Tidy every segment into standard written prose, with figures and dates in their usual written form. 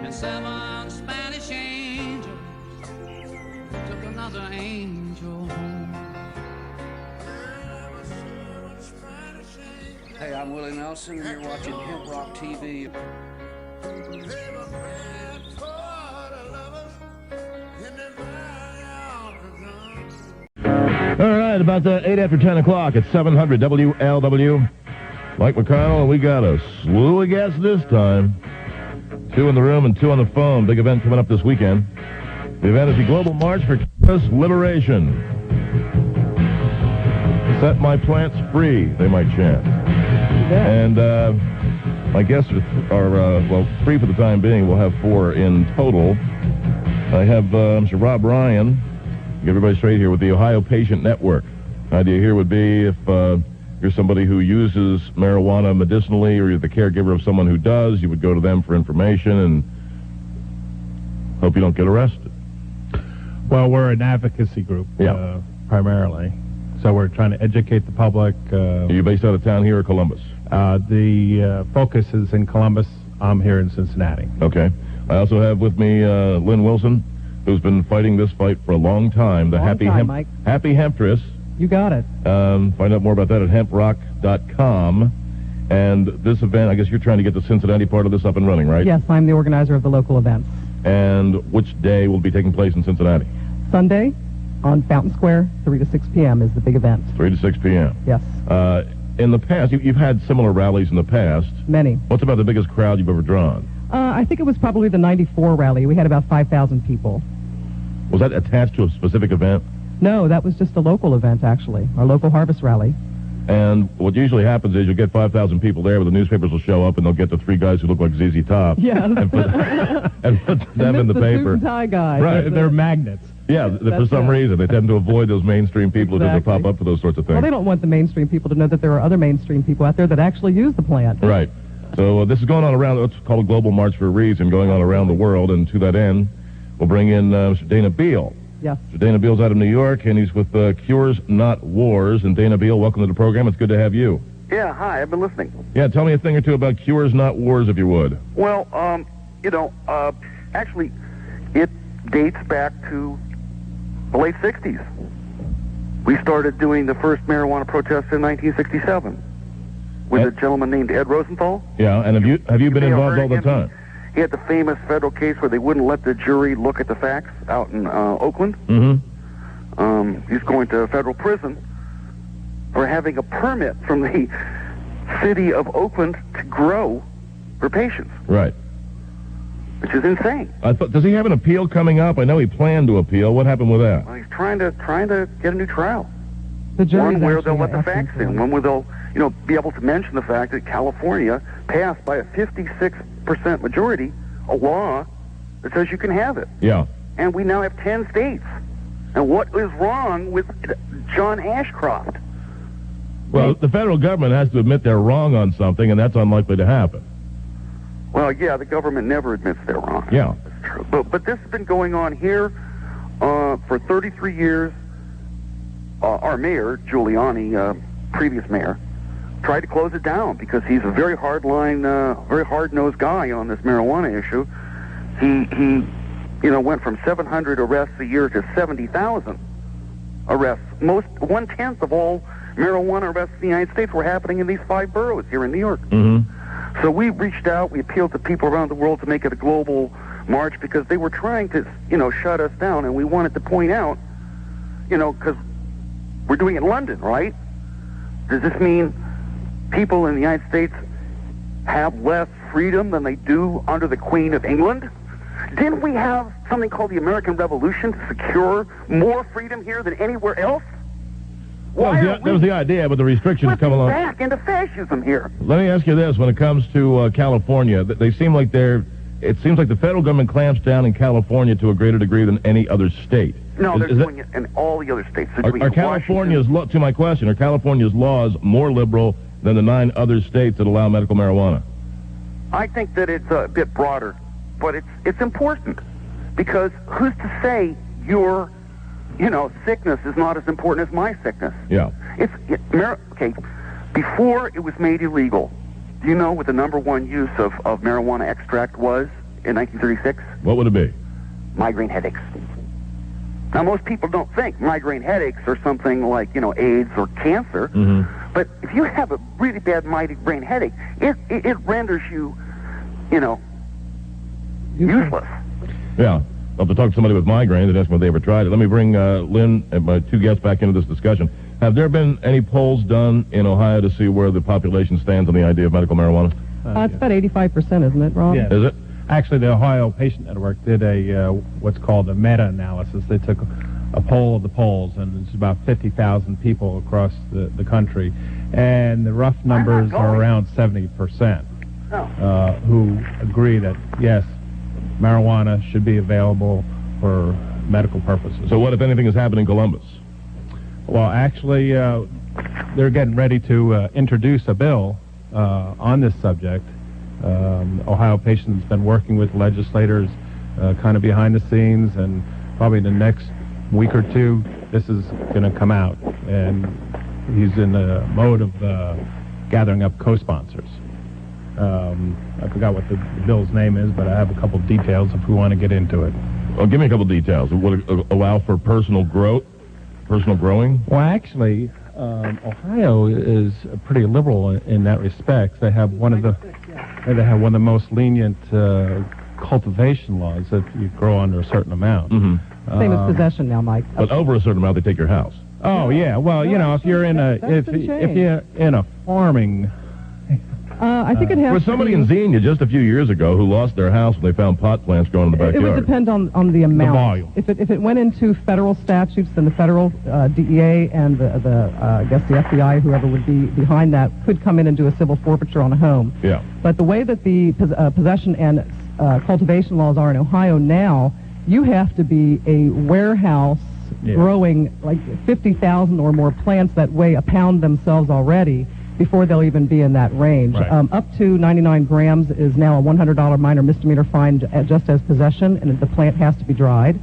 And 7 Spanish angels took another angel home. Hey, I'm Willie Nelson, and you're watching Hemp Rock TV. All right, about 8 after 10 o'clock at 700 WLW. Mike McConnell, and we got a slew of guests this time. 2 in the room and 2 on the phone. Big event coming up this weekend. The event is the Global March for Campus Liberation. Set my plants free, they might chant. Yeah. And my guests are, well, 3 for the time being. We'll have 4 in total. I have Mr. Rob Ryan. Get everybody straight here with the Ohio Patient Network. Idea here would be if you're somebody who uses marijuana medicinally or you're the caregiver of someone who does, you would go to them for information and hope you don't get arrested. Well, we're an advocacy group, primarily. So we're trying to educate the public. Are you based out of town here or Columbus? The focus is in Columbus. I'm here in Cincinnati. Okay. I also have with me Lynn Wilson, who's been fighting this fight for a long time. The Happy Hemptress. You got it. Find out more about that at hemprock.com. And this event, I guess you're trying to get the Cincinnati part of this up and running, right? Yes, I'm the organizer of the local events. And which day will be taking place in Cincinnati? Sunday on Fountain Square, 3 to 6 p.m. is the big event. 3 to 6 p.m. Yes. In the past, you've had similar rallies in the past. Many. What's about the biggest crowd you've ever drawn? I think it was probably the 94 rally. We had about 5,000 people. Was that attached to a specific event? No, that was just a local event, actually, our local harvest rally. And what usually happens is you'll get 5,000 people there, but the newspapers will show up and they'll get the 3 guys who look like ZZ Top. Yes. And put them in the paper. Suit and tie guys. Right. They're magnets. Yeah, for some reason. They tend to avoid those mainstream people who tend to pop up for those sorts of things. Well, they don't want the mainstream people to know that there are other mainstream people out there that actually use the plant. Right. So this is going on around, it's called a Global March for a reason, going on around the world, and to that end, we'll bring in Mr. Dana Beal. Yes. Mr. Dana Beal's out of New York, and he's with Cures Not Wars. And Dana Beal, welcome to the program. It's good to have you. Yeah, hi, I've been listening. Yeah, tell me a thing or two about Cures Not Wars, if you would. Well, actually, it dates back to the late 60s. We started doing the first marijuana protests in 1967 with a gentleman named Ed Rosenthal. Yeah, and have you been involved all the time? He had the famous federal case where they wouldn't let the jury look at the facts out in Oakland. Mm-hmm. He's going to federal prison for having a permit from the city of Oakland to grow for patients. Right. Which is insane. Does he have an appeal coming up? I know he planned to appeal. What happened with that? Well, he's trying to get a new trial. The one where they'll let the facts in. One where they'll, be able to mention the fact that California passed by a 56% majority a law that says you can have it. Yeah. And we now have 10 states. And what is wrong with John Ashcroft? Well, the federal government has to admit they're wrong on something, and that's unlikely to happen. Well, yeah, the government never admits they're wrong. Yeah. That's true. But this has been going on here for 33 years. Our mayor, Giuliani, previous mayor, tried to close it down because he's a very very hard-nosed guy on this marijuana issue. He went from 700 arrests a year to 70,000 arrests. 1/10 of all marijuana arrests in the United States were happening in these 5 boroughs here in New York. Mm-hmm. So we reached out, we appealed to people around the world to make it a global march because they were trying to, shut us down, and we wanted to point out, because we're doing it in London, right? Does this mean people in the United States have less freedom than they do under the Queen of England? Didn't we have something called the American Revolution to secure more freedom here than anywhere else? That was the idea, but the restrictions come along. Back into fascism here. Let me ask you this: when it comes to California, it seems like the federal government clamps down in California to a greater degree than any other state. No, they're doing it in all the other states. Are California's to my question? Are California's laws more liberal than the 9 other states that allow medical marijuana? I think that it's a bit broader, but it's important because who's to say your sickness is not as important as my sickness? Yeah. Okay, before it was made illegal, do you know what the #1 use of marijuana extract was? in 1936? What would it be? Migraine headaches. Now, most people don't think migraine headaches are something like, AIDS or cancer. Mm-hmm. But if you have a really bad migraine headache, it renders you, useless. Yeah. I'll have to talk to somebody with migraine and ask them if they ever tried it. Let me bring Lynn and my two guests back into this discussion. Have there been any polls done in Ohio to see where the population stands on the idea of medical marijuana? It's about 85%, isn't it, Rob? Yeah. Is it? Actually, the Ohio Patient Network did a what's called a meta-analysis. They took a poll of the polls, and it's about 50,000 people across the country, and the rough numbers are around 70% who agree that, yes, marijuana should be available for medical purposes. So what, if anything, has happened in Columbus? Well, actually, they're getting ready to introduce a bill on this subject. Ohio Patient's been working with legislators kind of behind the scenes, and probably the next week or two, this is going to come out. And he's in the mode of gathering up co-sponsors. I forgot what the bill's name is, but I have a couple details if we want to get into it. Well, give me a couple details. Would it allow for personal growing? Well, actually, Ohio is pretty liberal in that respect. They have one of the most lenient cultivation laws that you grow under a certain amount. Mm-hmm. Same as possession now, Mike. But over a certain amount, they take your house. Oh yeah, well, if you're in if you're in a farming. I think it has. There was somebody in Xenia just a few years ago who lost their house when they found pot plants growing in the backyard. It would depend on the amount. The volume. If it went into federal statutes, then the federal DEA and I guess the FBI, whoever would be behind that, could come in and do a civil forfeiture on a home. Yeah. But the way that the possession and cultivation laws are in Ohio now, you have to be a warehouse growing like 50,000 or more plants that weigh a pound themselves already before they'll even be in that range. Right. Up to 99 grams is now a $100 minor misdemeanor fine just as possession, and the plant has to be dried.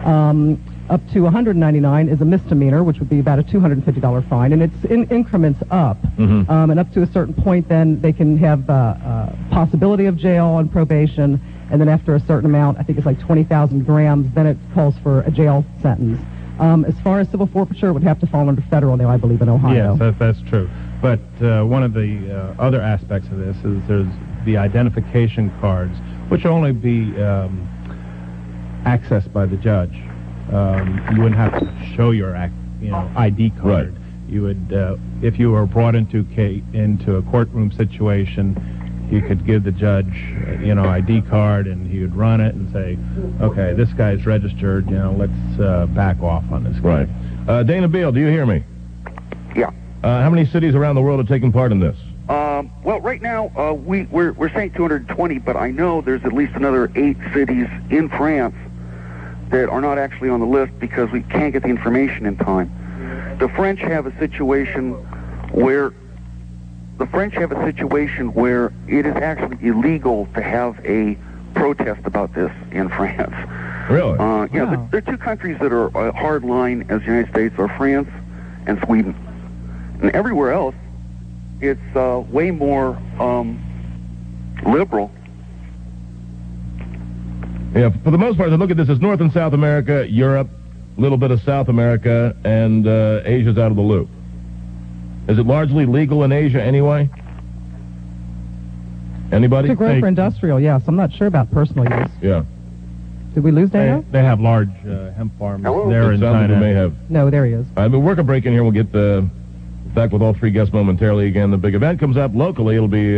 Up to 199 is a misdemeanor, which would be about a $250 fine, and it's in increments up. Mm-hmm. And up to a certain point, then they can have possibility of jail on probation, and then after a certain amount, I think it's like 20,000 grams, then it calls for a jail sentence. As far as civil forfeiture, it would have to fall under federal now, I believe, in Ohio. Yes, that's true. But one of the other aspects of this is there's the identification cards, which only be accessed by the judge. You wouldn't have to show your ID card. Right. You would, if you were brought into a courtroom situation, you could give the judge, ID card, and he would run it and say, okay, this guy's registered. Let's back off on this guy. Right. Dana Beal, do you hear me? Yeah. How many cities around the world are taking part in this? Well, right now, we're saying 220, but I know there's at least another 8 cities in France that are not actually on the list because we can't get the information in time. The French have a situation where it is actually illegal to have a protest about this in France. Really? There are 2 countries that are hard line as the United States are France and Sweden. And everywhere else, it's way more liberal. Yeah, for the most part, they look at this as North and South America, Europe, a little bit of South America, and Asia's out of the loop. Is it largely legal in Asia anyway? Anybody? To grow for industrial, yes. I'm not sure about personal use. Yeah. Did we lose Dana? They have large hemp farms there in It sounds like China. we may have. No, there he is. We'll work a break in here. We'll get back with all 3 guests momentarily again. The big event comes up locally. It'll be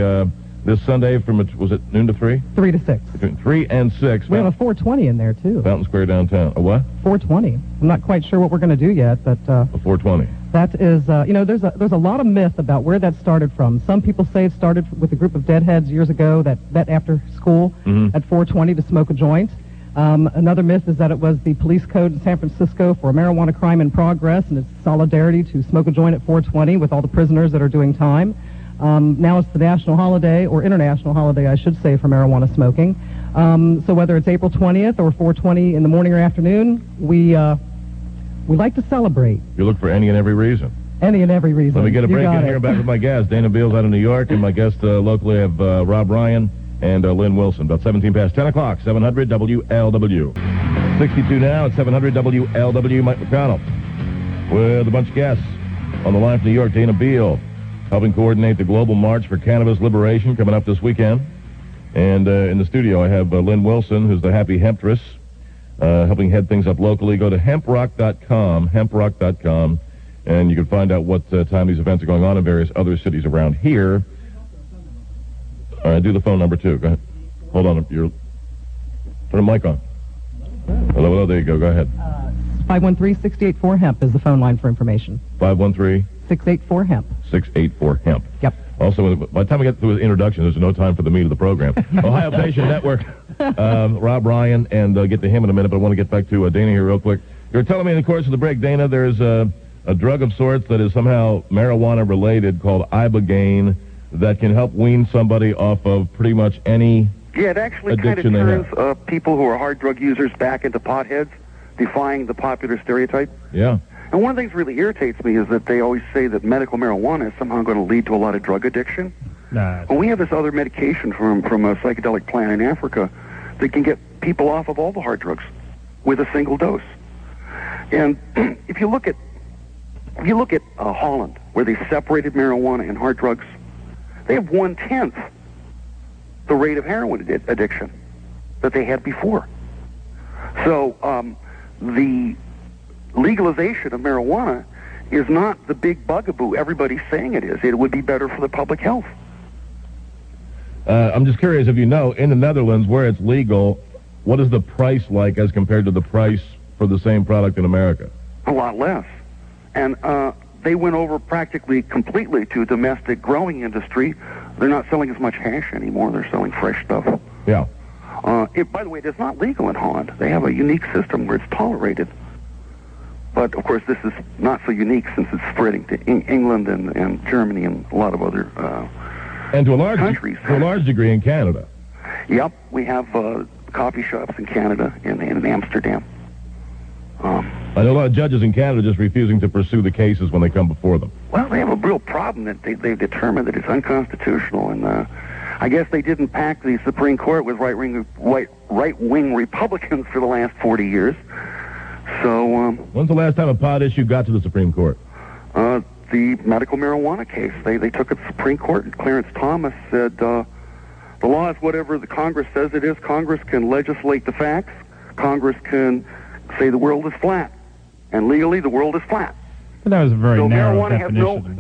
this Sunday from, was it noon to 3? 3 to 6. Between 3 and 6. We have a 420 in there, too. Fountain Square downtown. A what? 420. I'm not quite sure what we're going to do yet, but... A 420. That is, there's a lot of myth about where that started from. Some people say it started with a group of deadheads years ago that met after school at 420 to smoke a joint. Another myth is that it was the police code in San Francisco for a marijuana crime in progress and its solidarity to smoke a joint at 420 with all the prisoners that are doing time. Now it's the national holiday, or international holiday, I should say, for marijuana smoking. So whether it's April 20th or 420 in the morning or afternoon, we like to celebrate. You look for any and every reason. Any and every reason. Let me get a break in it. here. Back with my guest. Dana Beal's out of New York, and my guest locally have Rob Ryan and Lynn Wilson. About 17 past 10 o'clock, 700 WLW. 62 now at 700 WLW, Mike McConnell. With a bunch of guests on the line from New York, Dana Beal, helping coordinate the Global March for Cannabis Liberation coming up this weekend. And in the studio, I have Lynn Wilson, who's the happy Hemptress, helping head things up locally. Go to hemprock.com, and you can find out what time these events are going on in various other cities around here. All right, do the phone number, too. Go ahead. Hold on. Turn the mic on. Hello, there you go. Go ahead. 513-684-HEMP is the phone line for information. 513-684-HEMP. 684-HEMP. Yep. Also, by the time we get through the introduction, there's no time for the meat of the program. Ohio Patient Network, Rob Ryan, and get to him in a minute, but I want to get back to Dana here real quick. You were telling me in the course of the break, Dana, there's a drug of sorts that is somehow marijuana-related called Ibogaine that can help wean somebody off of pretty much any Yeah, it actually kind of addiction turns people who are hard drug users back into potheads, defying the popular stereotype. Yeah. And one of the things that really irritates me is that they always say that medical marijuana is somehow going to lead to a lot of drug addiction. Nah. Well, we have this other medication from a psychedelic plant in Africa that can get people off of all the hard drugs with a single dose. And if you look at Holland, where they separated marijuana and hard drugs, they have 1/10 the rate of heroin addiction that they had before. So the legalization of marijuana is not the big bugaboo everybody's saying it is. It would be better for the public health. I'm just curious if you know, in the Netherlands, where it's legal, what is the price like as compared to the price for the same product in America? A lot less. And they went over practically completely to domestic growing industry. They're not selling as much hash anymore. They're selling fresh stuff. Yeah. By the way, it is not legal in Holland. They have a unique system where it's tolerated. But, of course, this is not so unique since it's spreading to England and Germany and a lot of other And to a large countries. To a large degree in Canada. Yep, we have coffee shops in Canada and in Amsterdam. I know a lot of judges in Canada just refusing to pursue the cases when they come before them. Well, they have a real problem that they've determined that it's unconstitutional, and I guess they didn't pack the Supreme Court with right-wing Republicans for the last 40 years. So, When's the last time a pot issue got to the Supreme Court? the medical marijuana case. They took it to the Supreme Court, and Clarence Thomas said, the law is whatever the Congress says it is. Congress can legislate the facts. Congress can say the world is flat. And legally, the world is flat. But that was a very So narrow marijuana has definition.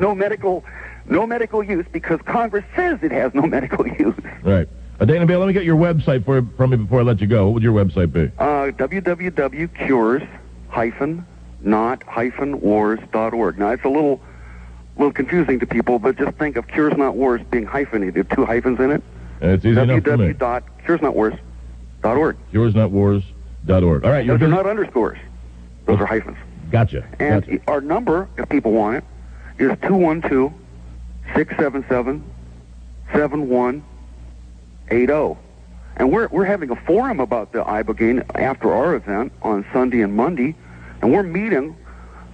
no medical use because Congress says it has no medical use. Right. Dana Beal, let me get your website from you before I let you go. What would your website be? www.cures-not-wars.org. Now, it's a little confusing to people, but just think of Cures Not Wars being hyphenated, 2 hyphens in it. It's easy enough for me. www.curesnotwars.org. Curesnotwars.org. All right. Those are not underscores. Those are hyphens. Gotcha. And Gotcha. our number, if people want it, is 212-677-7180. And we're having a forum about the Ibogaine after our event on Sunday and Monday, and we're meeting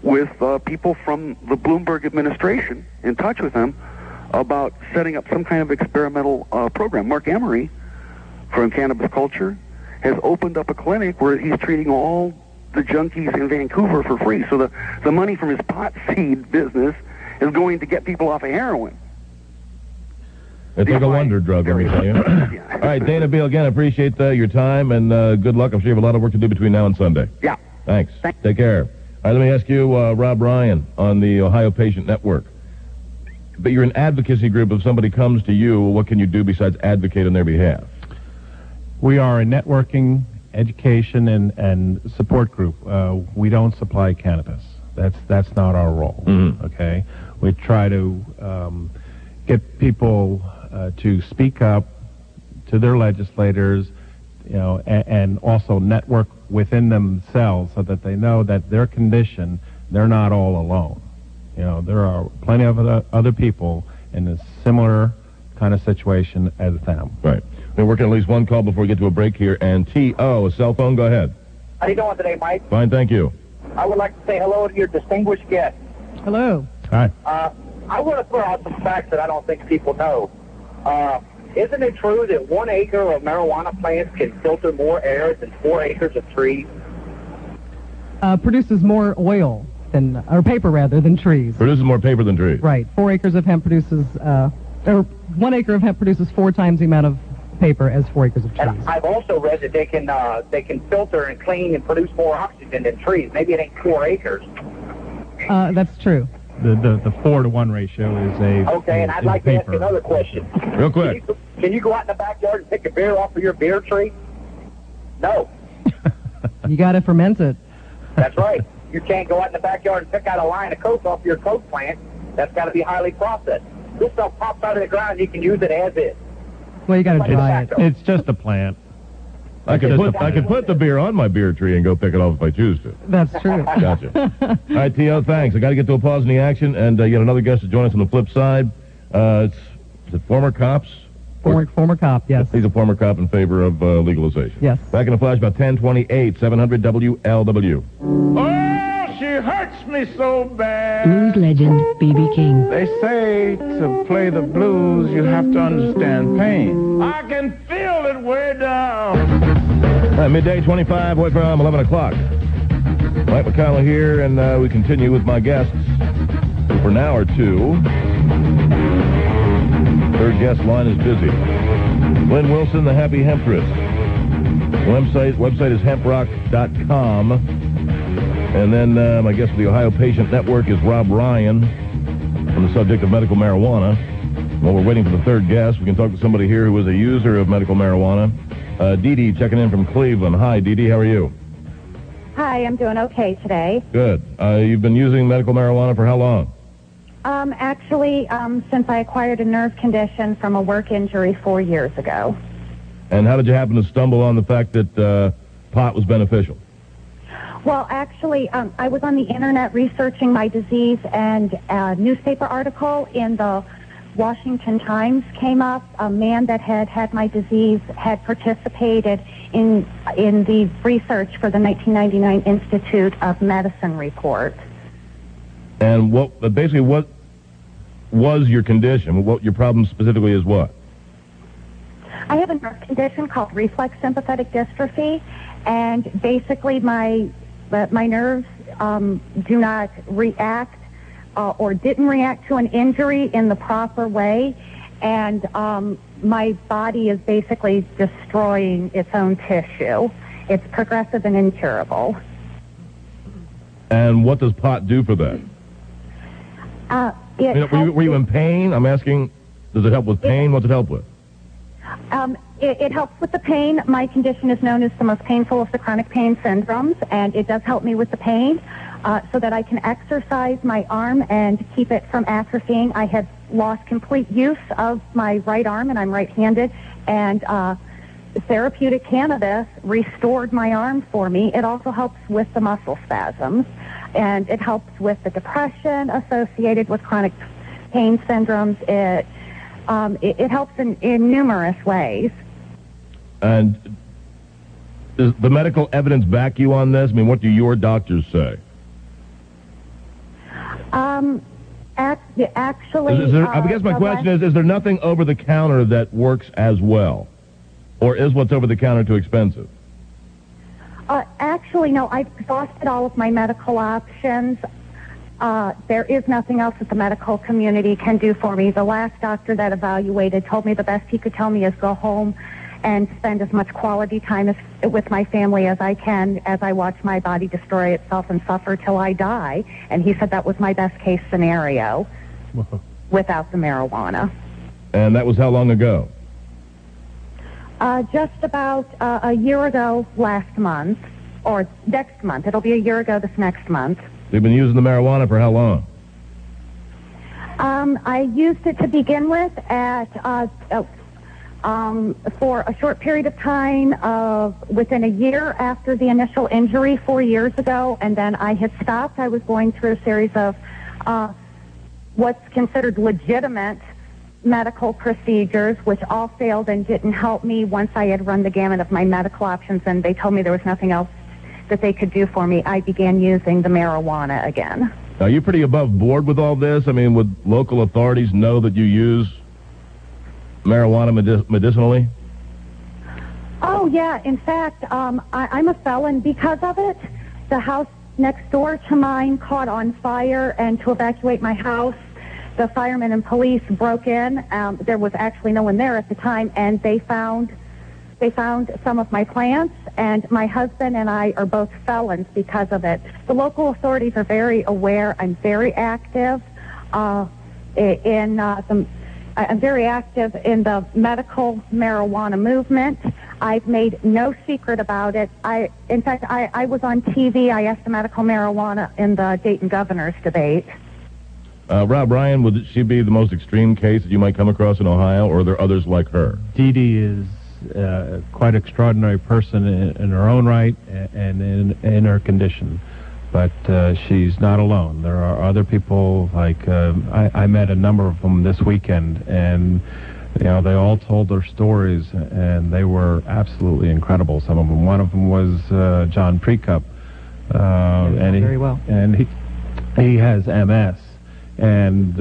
with people from the Bloomberg administration, in touch with them, about setting up some kind of experimental program. Mark Emery from Cannabis Culture has opened up a clinic where he's treating all the junkies in Vancouver for free. So the money from his pot seed business is going to get people off of heroin. It's like a wonder drug, let me tell you. Yeah. All right, Dana Beal, again, I appreciate your time, and good luck. I'm sure you have a lot of work to do between now and Sunday. Yeah. Thanks. Take care. All right, let me ask you, Rob Ryan, on the Ohio Patient Network. But you're an advocacy group. If somebody comes to you, what can you do besides advocate on their behalf? We are a networking, education, and support group. We don't supply cannabis. That's not our role. Mm-hmm. Okay, we try to get people to speak up to their legislators, and also network within themselves so that they know that their condition, they're not all alone. There are plenty of other people in a similar kind of situation as them. Right. We're working at least one call before we get to a break here. And T.O., a cell phone, go ahead. How you doing today, Mike? Fine, thank you. I would like to say hello to your distinguished guest. Hello. Hi. I want to throw out some facts that I don't think people know. Isn't it true that 1 acre of marijuana plants can filter more air than 4 acres of trees? Produces more oil or paper rather, than trees. Produces more paper than trees. Right. 4 acres of hemp produces, or 1 acre of hemp produces 4 times the amount of paper as 4 acres of trees. And I've also read that they can filter and clean and produce more oxygen than trees. Maybe it ain't 4 acres. That's true. The 4-to-1 ratio is a Okay, and I'd like to ask another question. Real quick. Can you go out in the backyard and pick a beer off of your beer tree? No. You got to ferment it. That's right. You can't go out in the backyard and pick out a line of coke off your coke plant. That's got to be highly processed. This stuff pops out of the ground. You can use it as is. Well, you got to dry it. It's just a plant. I could put the beer on my beer tree and go pick it off if I choose to. That's true. Gotcha. All right, T.O., thanks. I got to get to a pause in the action, and yet another guest to join us on the flip side. Is it former cops? Former cop, yes. He's a former cop in favor of legalization. Yes. Back in a flash, about 10:28, 700 WLW. Oh, she hurts me so bad. Blues legend B.B. King. They say to play the blues, you have to understand pain. I can feel it way down. Midday 25, away from 11 o'clock. Mike McConnell here, and we continue with my guests for an hour or two. Third guest line is busy. Lynn Wilson, the Happy Hemptress. Website is hemprock.com. And then my guest for the Ohio Patient Network is Rob Ryan on the subject of medical marijuana. While we're waiting for the third guest, we can talk to somebody here who is a user of medical marijuana. Dee Dee checking in from Cleveland. Hi, Dee Dee, how are you? Hi, I'm doing okay today. Good. You've been using medical marijuana for how long? Actually, since I acquired a nerve condition from a work injury 4 years ago. And how did you happen to stumble on the fact that pot was beneficial? Well, actually, I was on the internet researching my disease, and a newspaper article in the Washington Times came up. A man that had my disease had participated in the research for the 1999 Institute of Medicine report. And what was your condition? What your problem specifically is what? I have a nerve condition called reflex sympathetic dystrophy, and basically my nerves do not react or didn't react to an injury in the proper way, and my body is basically destroying its own tissue. It's progressive and incurable. And what does pot do for that? Were you in pain? I'm asking, does it help with pain? What's it help with? It helps with the pain. My condition is known as the most painful of the chronic pain syndromes, and it does help me with the pain so that I can exercise my arm and keep it from atrophying. I had lost complete use of my right arm, and I'm right-handed, and therapeutic cannabis restored my arm for me. It also helps with the muscle spasms, and it helps with the depression associated with chronic pain syndromes. It helps in numerous ways. And does the medical evidence back you on this? I mean, what do your doctors say? Actually... I guess my question is there nothing over-the-counter that works as well? Or is what's over-the-counter too expensive? Actually, no. I've exhausted all of my medical options. There is nothing else that the medical community can do for me. The last doctor that evaluated told me the best he could tell me is go home and spend as much quality time with my family as I can as I watch my body destroy itself and suffer till I die. And he said that was my best case scenario without the marijuana. And that was how long ago? Just about a year ago last month, or next month. It'll be a year ago this next month. You've been using the marijuana for how long? I used it to begin with for a short period of time within a year after the initial injury 4 years ago, and then I had stopped. I was going through a series of what's considered legitimate medical procedures, which all failed and didn't help me once I had run the gamut of my medical options, and they told me there was nothing else that they could do for me. I began using the marijuana again. Are you pretty above board with all this? I mean, would local authorities know that you use marijuana medicinally? Oh, yeah. In fact, I'm a felon because of it. The house next door to mine caught on fire, and to evacuate my house, the firemen and police broke in. There was actually no one there at the time, and they found some of my plants, and my husband and I are both felons because of it. The local authorities are very aware. I'm very active I'm very active in the medical marijuana movement. I've made no secret about it. In fact, I was on TV. I asked the medical marijuana in the Dayton governor's debate. Rob Ryan, would she be the most extreme case that you might come across in Ohio, or are there others like her? Dee Dee is quite an extraordinary person in her own right and in her condition. But she's not alone. There are other people, like I met a number of them this weekend, and they all told their stories, and they were absolutely incredible. Some of them. One of them was John Precup, and very well. And he has MS, and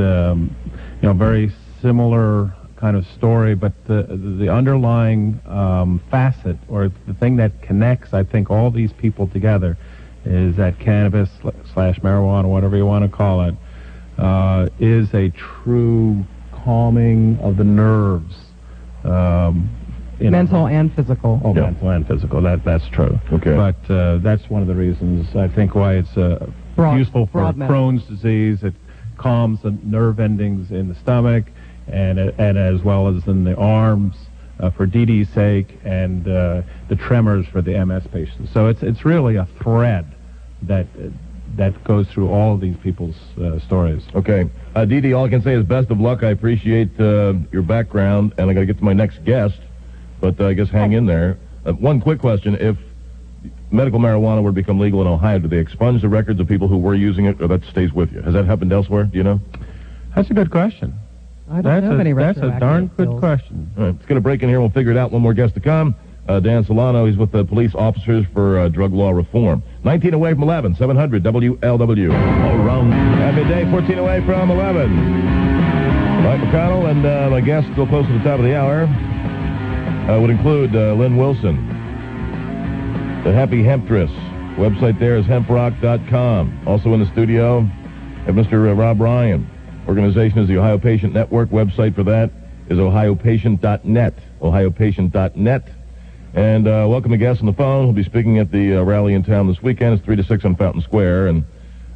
very similar kind of story, but the underlying facet, or the thing that connects, I think, all these people together, is that cannabis / marijuana, whatever you want to call it, is a true calming of the nerves. Mental and physical. Oh, yeah. Mental and physical. That's true. Okay. But that's one of the reasons, I think, why it's useful for Crohn's disease. It calms the nerve endings in the stomach, and as well as in the arms, for Dee Dee's sake, and the tremors for the MS patients. So it's really a thread that goes through all of these people's stories. Okay. Dee Dee, all I can say is best of luck. I appreciate your background, and I got to get to my next guest, but I guess hang in there. One quick question. If medical marijuana were to become legal in Ohio, do they expunge the records of people who were using it, or that stays with you? Has that happened elsewhere? Do you know? That's a good question. I don't have any That's a darn good bills. question. All right, let's get a break in here. We'll figure it out. One more guest to come. Dan Solano. He's with the police officers for drug law reform. 19 away from 11, 700 WLW. All around at midday, 14 away from 11. Mike McConnell and my guest still close to the top of the hour would include Lynn Wilson. The Happy Hemptress. Website there is hemprock.com. Also in the studio, have Mr. Rob Ryan. Organization is the Ohio Patient Network. Website for that is ohiopatient.net. Ohiopatient.net. And welcome to guests on the phone. We'll be speaking at the rally in town this weekend. It's 3 to 6 on Fountain Square and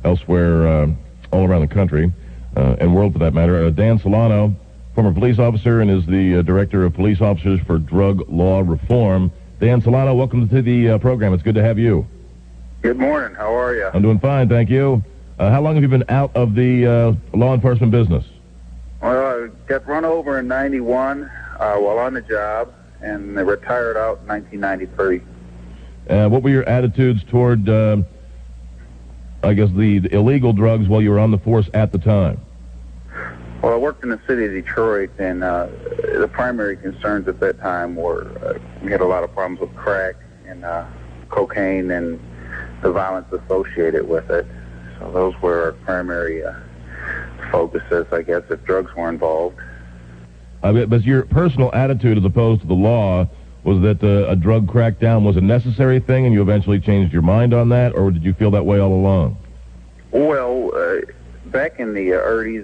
elsewhere all around the country and world for that matter. Dan Solano, former police officer, and is the director of police officers for drug law reform. Dan Solano, welcome to the program. It's good to have you. Good morning. How are you? I'm doing fine, thank you. How long have you been out of the law enforcement business? Well, I got run over in 91 while on the job, and I retired out in 1993. What were your attitudes toward, I guess, the illegal drugs while you were on the force at the time? Well, I worked in the city of Detroit, and the primary concerns at that time were we had a lot of problems with crack and cocaine and the violence associated with it. So those were our primary focuses, I guess, if drugs were involved. But your personal attitude as opposed to the law was that a drug crackdown was a necessary thing and you eventually changed your mind on that, or did you feel that way all along? Well, back in the early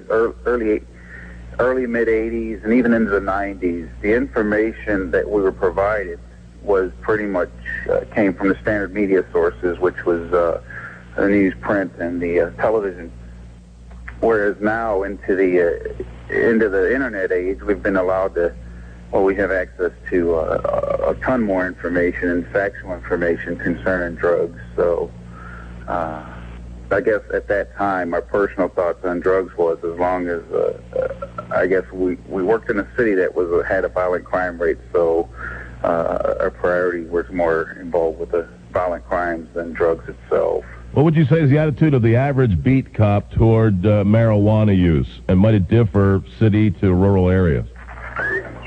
mid-'80s and even into the 90s, the information that we were provided was pretty much came from the standard media sources, which was the news, print, and the television. Whereas now into the internet age, we've been allowed to, we have access to a ton more information and factual information concerning drugs. So I guess at that time, my personal thoughts on drugs was, as long as I guess we worked in a city that had a violent crime rate, so our priority was more involved with the violent crimes than drugs itself. What would you say is the attitude of the average beat cop toward marijuana use, and might it differ city to rural areas?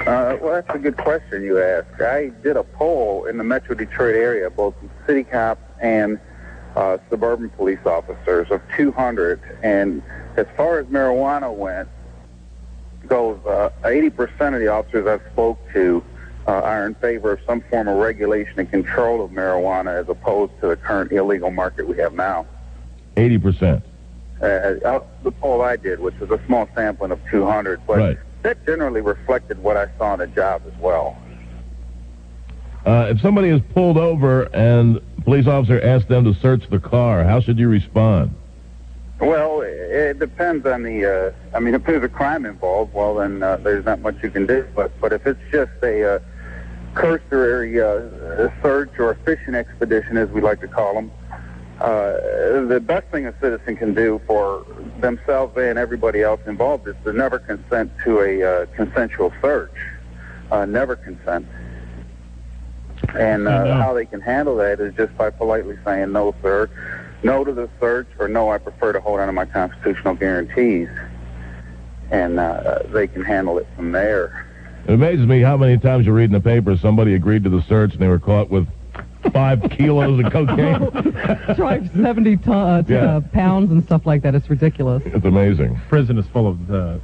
Well, that's a good question you ask. I did a poll in the Metro Detroit area, both city cops and suburban police officers, of 200, and as far as marijuana went, goes, 80% of the officers I've spoke to are in favor of some form of regulation and control of marijuana as opposed to the current illegal market we have now. 80%. The poll I did, which was a small sampling of 200, but Right. that generally reflected what I saw on the job as well. If somebody is pulled over and a police officer asks them to search the car, how should you respond? Well, it depends on the, if there's a crime involved, well, then there's not much you can do. But if it's just a cursory search or a fishing expedition, as we like to call them, the best thing a citizen can do for themselves and everybody else involved is to never consent to a consensual search. Never consent. And how they can handle that is just by politely saying, no, sir, no to the search, or no, I prefer to hold on to my constitutional guarantees. And they can handle it from there. It amazes me how many times you read in the paper somebody agreed to the search and they were caught with 5 kilos of cocaine. Try 70 pounds and stuff like that. It's ridiculous. It's amazing. Prison is full of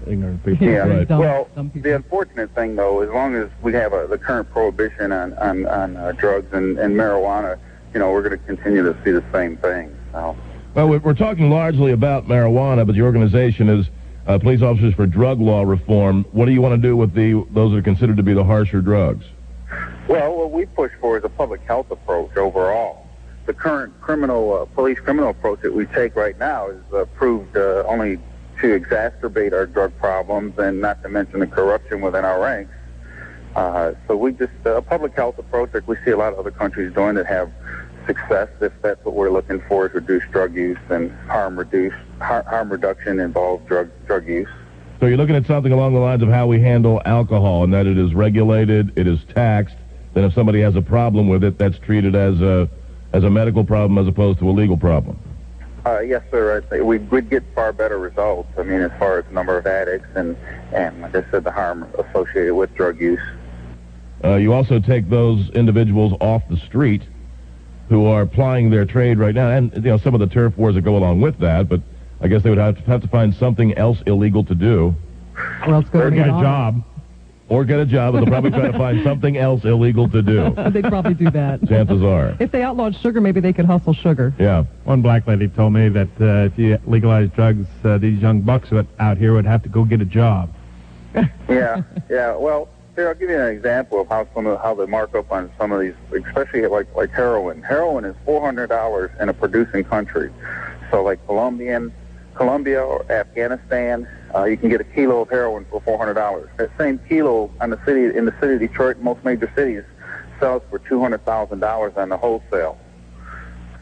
ignorant people. Yeah, Right. well, the unfortunate thing, though, as long as we have the current prohibition on drugs and marijuana, we're going to continue to see the same thing. So. Well, we're talking largely about marijuana, but the organization is Police Officers for Drug Law Reform. What do you want to do with those that are considered to be the harsher drugs? Well, what we push for is a public health approach overall. The current police criminal approach that we take right now is proved only to exacerbate our drug problems, and not to mention the corruption within our ranks. So we just, a public health approach like we see a lot of other countries doing that have success, if that's what we're looking for, is reduce drug use and harm reduction involves drug use. So you're looking at something along the lines of how we handle alcohol, and that it is regulated, it is taxed, then if somebody has a problem with it, that's treated as a medical problem as opposed to a legal problem. Yes, sir. I think we'd get far better results. As far as the number of addicts and like I said, the harm associated with drug use. You also take those individuals off the street who are plying their trade right now, and some of the turf wars that go along with that, but I guess they would have to find something else illegal to do. Or else go Or get a job. Or get a job, but they'll probably try to find something else illegal to do. They'd probably do that. Chances are. If they outlawed sugar, maybe they could hustle sugar. Yeah. One black lady told me that if you legalize drugs, these young bucks out here would have to go get a job. Yeah. Well, here, I'll give you an example of how they mark up on some of these, especially like heroin. Heroin is $400 in a producing country. So like Colombia or Afghanistan, you can get a kilo of heroin for $400. That same kilo in the city of Detroit, most major cities, sells for $200,000 on the wholesale.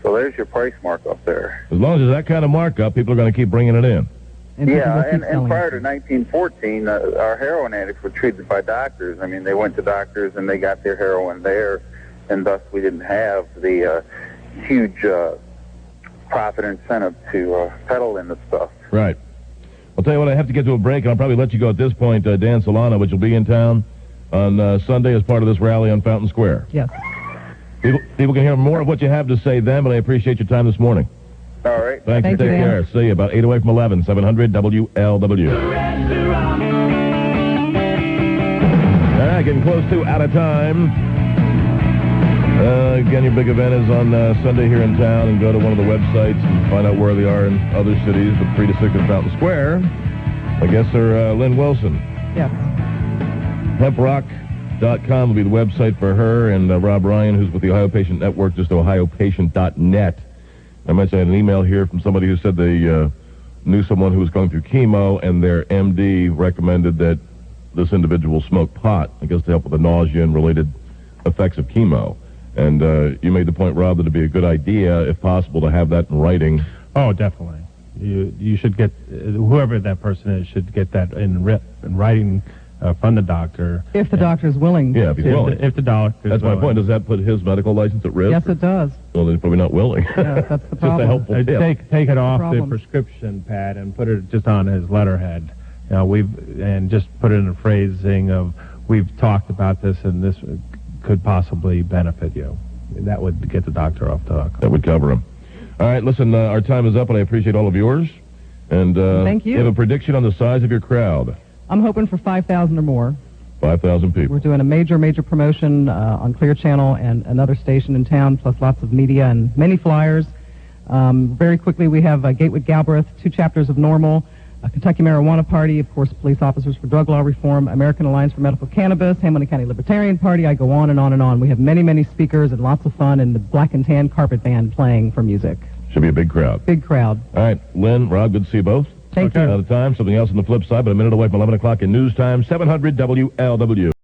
So there's your price markup there. As long as there's that kind of markup, people are going to keep bringing it in. And and prior to 1914, our heroin addicts were treated by doctors. They went to doctors and they got their heroin there, and thus we didn't have the huge profit incentive to peddle in the stuff. Right. I'll tell you what, I have to get to a break, and I'll probably let you go at this point, Dan Solano, but you'll be in town on Sunday as part of this rally on Fountain Square. Yes. People can hear more of what you have to say then, but I appreciate your time this morning. All right. Thanks, and take care. See you about 8 away from 11, 700 WLW. Getting close to out of time. Again, your big event is on Sunday here in town, and go to one of the websites and find out where they are in other cities, but 3 to 6 at Fountain Square. I guess they're Lynn Wilson. Yes. Hemprock.com will be the website for her, and Rob Ryan, who's with the Ohio Patient Network, just ohiopatient.net. I mentioned I had an email here from somebody who said they knew someone who was going through chemo, and their MD recommended that this individual smoke pot, I guess to help with the nausea and related effects of chemo. And you made the point, Rob, that it'd be a good idea, if possible, to have that in writing. Oh, definitely. You should get, whoever that person is, should get that in writing from the doctor. If the doctor is willing. Yeah, if he's willing. If the doctor is That's willing. my point. Does that put his medical license at risk? Yes, it does. Well, then he's probably not willing. Yes, that's the problem. Just a helpful tip. Take it off the Problem. prescription pad and put it just on his letterhead. And just put it in a phrasing of, we've talked about this and this could possibly benefit you. That would get the doctor off the hook. That would cover him. All right, listen, our time is up, and I appreciate all of yours. And Thank you. You have a prediction on the size of your crowd? I'm hoping for 5,000 or more. 5,000 people. We're doing a major promotion on Clear Channel and another station in town, plus lots of media and many flyers. Very quickly, we have Gatewood Galbraith, 2 chapters of Normal, a Kentucky Marijuana Party, of course, Police Officers for Drug Law Reform, American Alliance for Medical Cannabis, Hamilton County Libertarian Party. I go on and on and on. We have many speakers and lots of fun, and the Black and Tan Carpet Band playing for music. Should be a big crowd. Big crowd. All right, Lynn, Rob, good to see you both. Thank you. Out of time. Something else on the flip side, but a minute away from 11 o'clock in news time, 700 WLW.